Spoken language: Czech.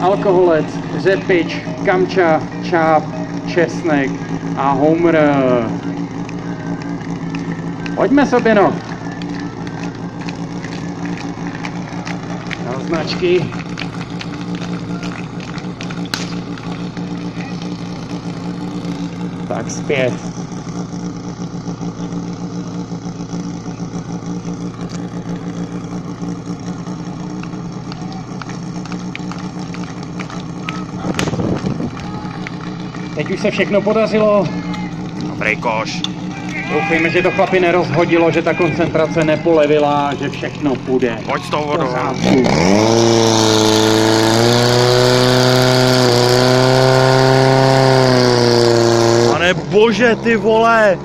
alkoholec, řepič, kamča, čáp, česnek a humr. Pojďme, Soběno. Na značky. Tak zpět. Teď už se všechno podařilo. Dobrý koš. Doufejme, že to chlapi nerozhodilo, že ta koncentrace nepolevila, že všechno půjde. Pojď s tou vodou. Pane bože, ty vole!